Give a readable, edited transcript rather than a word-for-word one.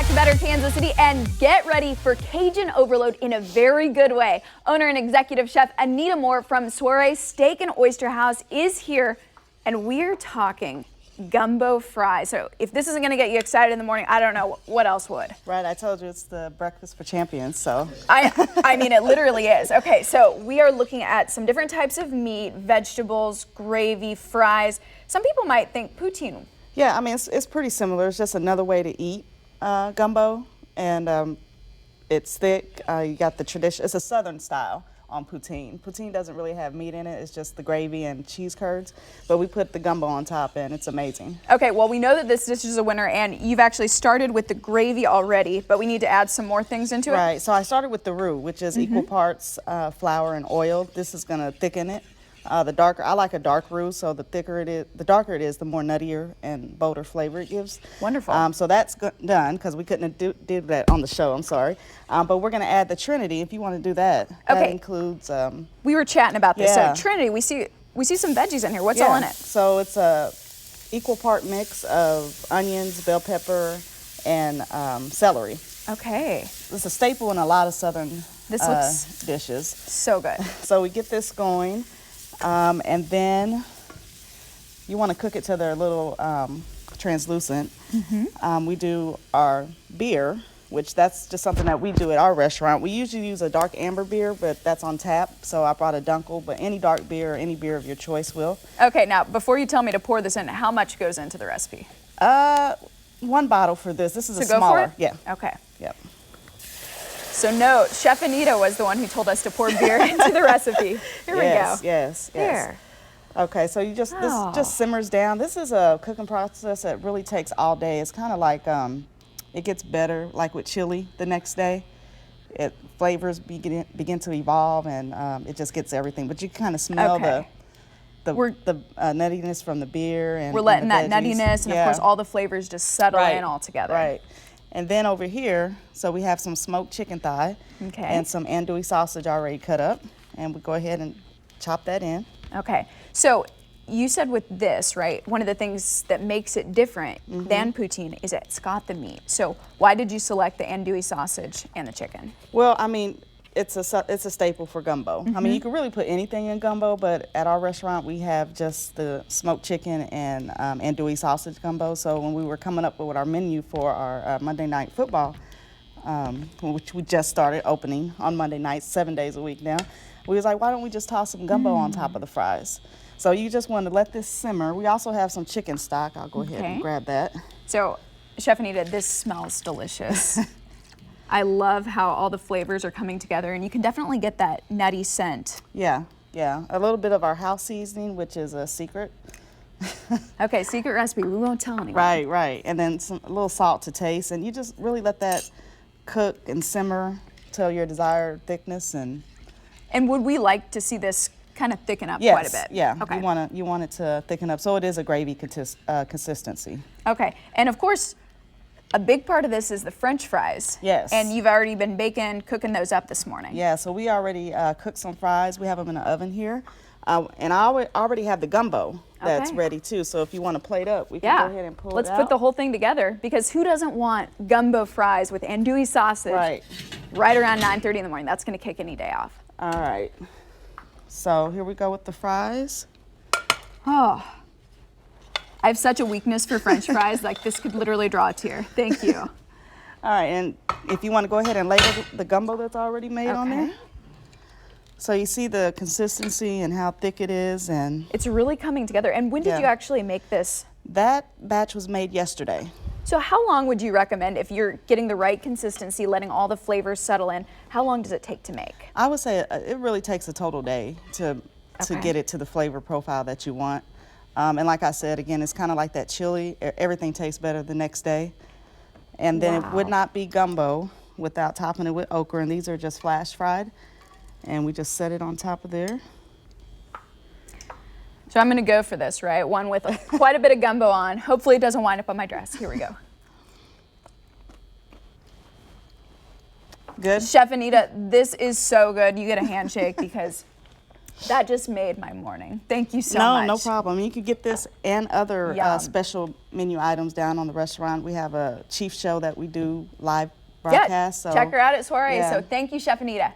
back to Better Kansas City and get ready for Cajun overload in a very good way. Owner and executive chef Anita Moore from Soiree Steak and Oyster House is here, and we're talking gumbo fries. So if this isn't going to get you excited in the morning, I don't know what else would. Right, I told you it's the breakfast for champions, so. I mean, it literally is. Okay, so we are looking at some different types of meat, vegetables, gravy, fries. Some people might think poutine. Yeah, I mean, it's pretty similar. It's just another way to eat gumbo, and it's thick. You got the tradition. It's a southern style on poutine. Poutine doesn't really have meat in it. It's just the gravy and cheese curds, but we put the gumbo on top, and it's amazing. Okay, well, we know that this dish is a winner, and you've actually started with the gravy already, but we need to add some more things into it. Right, so I started with the roux, which is equal parts flour and oil. This is going to thicken it. The darker, I like a dark roux, so the darker it is, the more nuttier and bolder flavor it gives. Wonderful. So that's done because we couldn't do that on the show. I'm sorry, but we're going to add the Trinity if you want to do that. Okay. That includes. We were chatting about this. Yeah. So Trinity, we see some veggies in here. What's all in it? So it's a equal part mix of onions, bell pepper, and celery. Okay. It's a staple in a lot of southern dishes. So good. So we get this going. And then you want to cook it till they're a little translucent. We do our beer, which that's just something that we do at our restaurant. We usually use a dark amber beer, but that's on tap. So I brought a Dunkel, but any dark beer or any beer of your choice will. Okay, now before you tell me to pour this in, how much goes into the recipe? 1 bottle for this. This is So a go smaller. for it? Yeah. Okay. Yep. So note, Chef Anita was the one who told us to pour beer into the recipe. Here we go. Yes. There. Okay, so this just simmers down. This is a cooking process that really takes all day. It's kind of like it gets better, like with chili the next day. Flavors begin to evolve, and it just gets everything. But you kind of smell the nuttiness from the beer, and we're letting and the that veggies. nuttiness, and of course all the flavors just settle in all together. Right. And then over here, so we have some smoked chicken thigh and some andouille sausage already cut up, and we go ahead and chop that in. Okay, so you said with this, right, one of the things that makes it different than poutine is it's got the meat. So why did you select the andouille sausage and the chicken? Well, I mean, it's a staple for gumbo. I mean, you can really put anything in gumbo, but at our restaurant we have just the smoked chicken and andouille sausage gumbo. So when we were coming up with our menu for our Monday night football, which we just started opening on Monday nights, 7 days a week now, we was like, why don't we just toss some gumbo on top of the fries? So you just want to let this simmer. We also have some chicken stock. I'll go ahead and grab that. So, Chef Anita, this smells delicious. I love how all the flavors are coming together, and you can definitely get that nutty scent. Yeah. A little bit of our house seasoning, which is a secret. Okay, secret recipe. We won't tell anyone. Right. And then a little salt to taste, and you just really let that cook and simmer till your desired thickness. And would we like to see this kind of thicken up yes, quite a bit? Yeah. Okay. You want it to thicken up, so it is a gravy consistency. Okay, and of course, a big part of this is the French fries. Yes. And you've already been cooking those up this morning. Yeah, so we already cooked some fries. We have them in the oven here. And I already have the gumbo that's ready too. So if you want to plate up, we can go ahead and pull it out. Let's put the whole thing together, because who doesn't want gumbo fries with andouille sausage right around 9:30 in the morning? That's going to kick any day off. All right. So here we go with the fries. Oh. I have such a weakness for French fries. Like, this could literally draw a tear. Thank you. All right, and if you want to go ahead and label the gumbo that's already made on there. So you see the consistency and how thick it is, and it's really coming together. And when did you actually make this? That batch was made yesterday. So how long would you recommend, if you're getting the right consistency, letting all the flavors settle in, how long does it take to make? I would say it really takes a total day to get it to the flavor profile that you want. And like I said, again, it's kind of like that chili. Everything tastes better the next day. And then it would not be gumbo without topping it with okra, and these are just flash fried. And we just set it on top of there. So I'm going to go for this, right? One with quite a bit of gumbo on. Hopefully it doesn't wind up on my dress. Here we go. Good? Chef Anita, this is so good. You get a handshake because That just made my morning. Thank you so much. No problem. You can get this and other special menu items down on the restaurant. We have a chief show that we do live broadcast. Yeah, check her out at Soiree. Yeah. So thank you, Chef Anita.